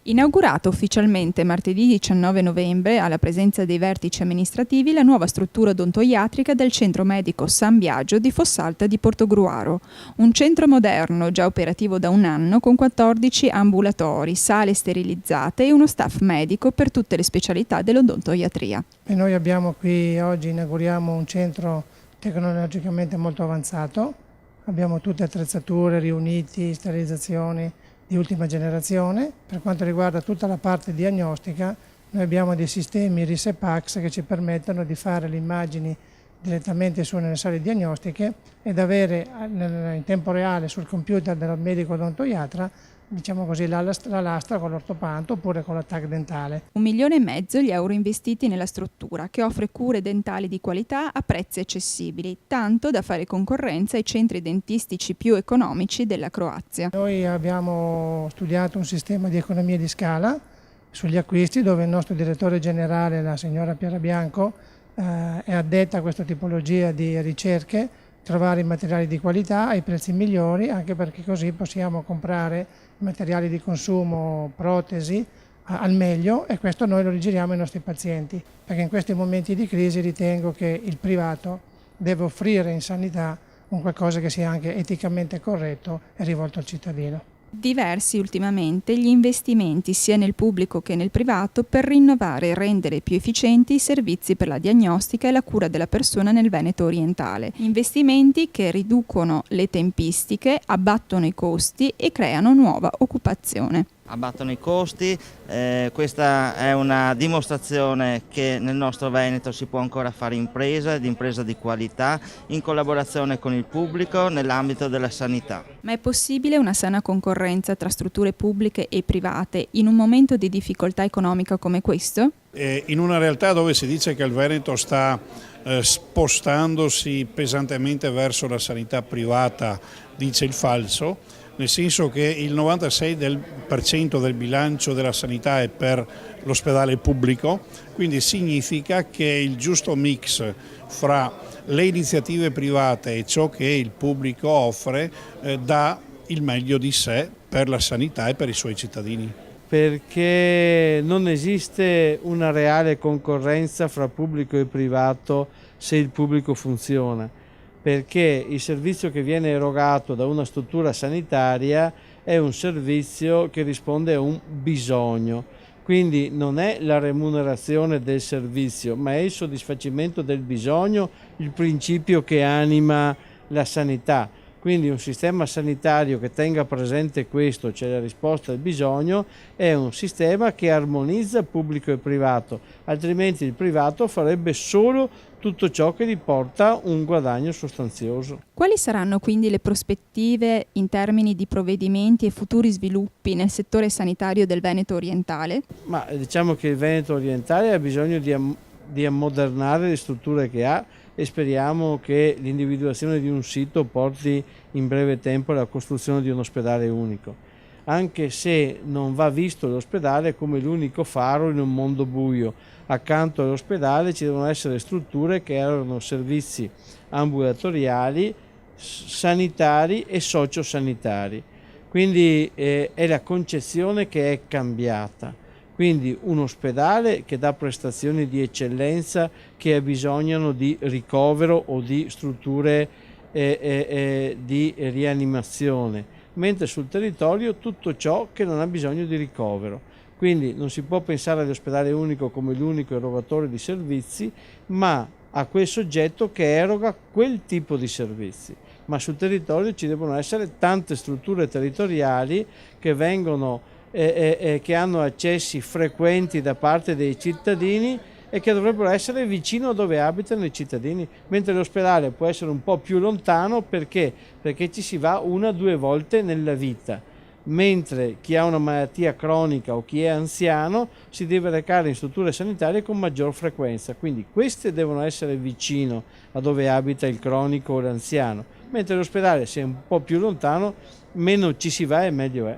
Inaugurata ufficialmente martedì 19 novembre, alla presenza dei vertici amministrativi, la nuova struttura odontoiatrica del Centro Medico San Biagio di Fossalta di Portogruaro. Un centro moderno, già operativo da un anno, con 14 ambulatori, sale sterilizzate e uno staff medico per tutte le specialità dell'odontoiatria. E noi abbiamo qui, oggi inauguriamo un centro tecnologicamente molto avanzato. Abbiamo tutte attrezzature, riuniti, sterilizzazioni di ultima generazione. Per quanto riguarda tutta la parte diagnostica, noi abbiamo dei sistemi RISE-PACS che ci permettono di fare le immagini direttamente nelle sale diagnostiche ed avere in tempo reale sul computer del medico odontoiatra, diciamo così, la lastra con l'ortopanto oppure con la tag dentale. 1,5 milioni gli euro investiti nella struttura, che offre cure dentali di qualità a prezzi accessibili, tanto da fare concorrenza ai centri dentistici più economici della Croazia. Noi abbiamo studiato un sistema di economia di scala sugli acquisti, dove il nostro direttore generale, la signora Piera Bianco, è addetta a questa tipologia di ricerche, trovare i materiali di qualità ai prezzi migliori, anche perché così possiamo comprare materiali di consumo, protesi al meglio, e questo noi lo rigiriamo ai nostri pazienti, perché in questi momenti di crisi ritengo che il privato deve offrire in sanità un qualcosa che sia anche eticamente corretto e rivolto al cittadino. Diversi ultimamente gli investimenti sia nel pubblico che nel privato per rinnovare e rendere più efficienti i servizi per la diagnostica e la cura della persona nel Veneto orientale. Investimenti che riducono le tempistiche, abbattono i costi e creano nuova occupazione. Abbattono i costi, questa è una dimostrazione che nel nostro Veneto si può ancora fare impresa ed impresa di qualità in collaborazione con il pubblico nell'ambito della sanità. Ma è possibile una sana concorrenza tra strutture pubbliche e private in un momento di difficoltà economica come questo? In una realtà dove si dice che il Veneto sta spostandosi pesantemente verso la sanità privata, dice il falso, nel senso che il 96% del bilancio della sanità è per l'ospedale pubblico, quindi significa che il giusto mix fra le iniziative private e ciò che il pubblico offre dà il meglio di sé per la sanità e per i suoi cittadini. Perché non esiste una reale concorrenza fra pubblico e privato se il pubblico funziona, perché il servizio che viene erogato da una struttura sanitaria è un servizio che risponde a un bisogno, quindi non è la remunerazione del servizio, ma è il soddisfacimento del bisogno il principio che anima la sanità. Quindi un sistema sanitario che tenga presente questo, cioè la risposta al bisogno, è un sistema che armonizza pubblico e privato, altrimenti il privato farebbe solo tutto ciò che gli porta un guadagno sostanzioso. Quali saranno quindi le prospettive in termini di provvedimenti e futuri sviluppi nel settore sanitario del Veneto orientale? Ma diciamo che il Veneto orientale ha bisogno di ammodernare le strutture che ha, e speriamo che l'individuazione di un sito porti in breve tempo alla costruzione di un ospedale unico, anche se non va visto l'ospedale come l'unico faro in un mondo buio. Accanto all'ospedale ci devono essere strutture che erano servizi ambulatoriali, sanitari e sociosanitari, quindi è la concezione che è cambiata. Quindi un ospedale che dà prestazioni di eccellenza che abbisognano di ricovero o di strutture di rianimazione, mentre sul territorio tutto ciò che non ha bisogno di ricovero. Quindi non si può pensare all'ospedale unico come l'unico erogatore di servizi, ma a quel soggetto che eroga quel tipo di servizi. Ma sul territorio ci devono essere tante strutture territoriali che vengono che hanno accessi frequenti da parte dei cittadini e che dovrebbero essere vicino a dove abitano i cittadini, mentre l'ospedale può essere un po' più lontano perché ci si va 1 o 2 volte nella vita, mentre chi ha una malattia cronica o chi è anziano si deve recare in strutture sanitarie con maggior frequenza, quindi queste devono essere vicino a dove abita il cronico o l'anziano, mentre l'ospedale, se è un po' più lontano, meno ci si va e meglio è.